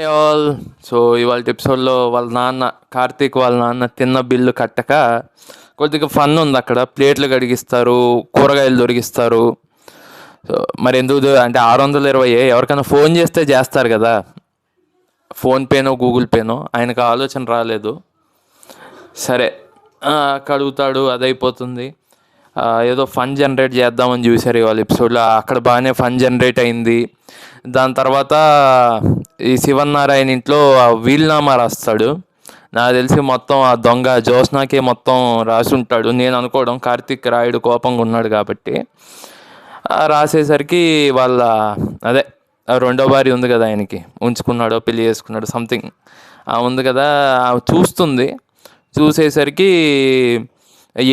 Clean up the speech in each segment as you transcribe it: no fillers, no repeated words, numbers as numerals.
Hi all. So ఇవాళ ఎపిసోడ్లో కార్తీక్ వాళ్ళ నాన్న తిన్న బిల్లు కట్టక కొద్దిగా ఫన్ ఉంది. అక్కడ ప్లేట్లు కడిగిస్తారు, కూరగాయలు దొరికిస్తారు. సో మరి ఎందుకు అంటే 620 ఎవరికైనా ఫోన్ చేస్తే చేస్తారు కదా, ఫోన్పేనో గూగుల్ పేనో. ఆయనకు ఆలోచన రాలేదు. సరే కడుగుతాడు, అదైపోతుంది. ఏదో ఫన్ జనరేట్ చేద్దామని చూశారు ఇవాళ ఎపిసోడ్లో. అక్కడ బాగానే ఫన్ జనరేట్ అయింది. దాని తర్వాత ఈ శివన్నారాయణ ఇంట్లో వీలునామా రాస్తాడు. నాకు తెలిసి మొత్తం ఆ దొంగ జ్యోత్స్నాకే మొత్తం రాసి ఉంటాడు నేను అనుకోవడం. కార్తీక్ రాయుడు కోపంగా ఉన్నాడు కాబట్టి రాసేసరికి వాళ్ళ అదే రెండో భార్య ఉంది కదా, ఆయనకి ఉంచుకున్నాడో పెళ్లి చేసుకున్నాడో సంథింగ్ ఉంది కదా, చూస్తుంది. చూసేసరికి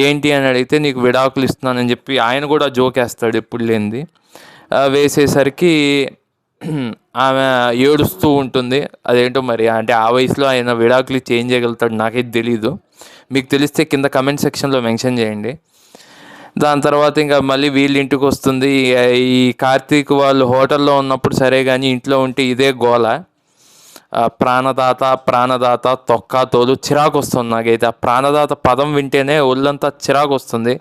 ఏంటి అని అడిగితే నీకు విడాకులు ఇస్తున్నానని చెప్పి ఆయన కూడా జోకేస్తాడు ఎప్పుడు లేనిది. వేసేసరికి ఆమె ఏడుస్తూ ఉంటుంది. అదేంటో మరి, అంటే ఆ వయసులో ఆయన విడాకులు చేంజ్ చేయగలుగుతాడు నాకైతే తెలీదు. మీకు తెలిస్తే కింద కమెంట్ సెక్షన్లో మెన్షన్ చేయండి. దాని తర్వాత ఇంకా మళ్ళీ వీళ్ళ ఇంటికి వస్తుంది. ఈ కార్తీక్ వాళ్ళు హోటల్లో ఉన్నప్పుడు సరే, కానీ ఇంట్లో ఉంటే ఇదే గోల. ప్రాణదాత ప్రాణదాత తొక్క తోలు చిరాకు వస్తుంది నాకైతే. ఆ ప్రాణదాత పదం వింటేనే ఒళ్ళంతా చిరాకు వస్తుంది.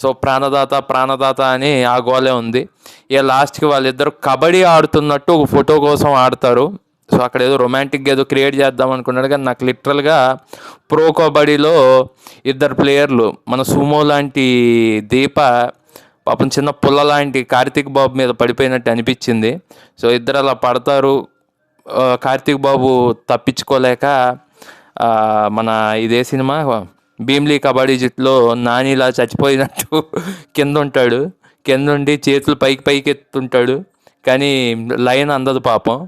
సో ప్రాణదాత ప్రాణదాత అని ఆ గోలే ఉంది. ఇక లాస్ట్కి వాళ్ళిద్దరు కబడ్డీ ఆడుతున్నట్టు ఒక ఫోటో కోసం ఆడతారు. సో అక్కడ ఏదో రొమాంటిక్గా ఏదో క్రియేట్ చేద్దాం అనుకున్నాడు, కానీ నాకు లిటరల్గా ప్రో కబడ్డీలో ఇద్దరు ప్లేయర్లు మన సుమో లాంటి దీప పాపం చిన్న పుల్ల లాంటి కార్తీక్ బాబు మీద పడిపోయినట్టు అనిపించింది. సో ఇద్దరు అలా పడతారు. కార్తీక్ బాబు తప్పించుకోలేక మన ఇదే సినిమా భీమ్లీ కబడ్డీ జట్టులో నానిలా చచ్చిపోయినట్టు కింద ఉంటాడు. కింద ఉండి చేతులు పైకి ఎత్తుంటాడు, కానీ లైన్ అందదు పాపం.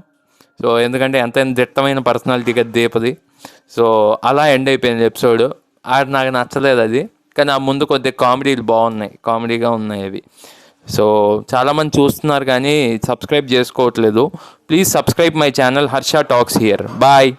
సో ఎందుకంటే ఎంతైనా దిట్టమైన పర్సనాలిటీ కదా దీపది. సో అలా ఎండ్ అయిపోయింది ఎపిసోడ్. నాకు నచ్చలేదు అది, కానీ ఆ ముందు కొద్దిగా కామెడీగా ఉన్నాయి అవి. సో చాలామంది చూస్తున్నారు కానీ సబ్స్క్రైబ్ చేసుకోవట్లేదు. Please subscribe my channel Harsha talks here. Bye.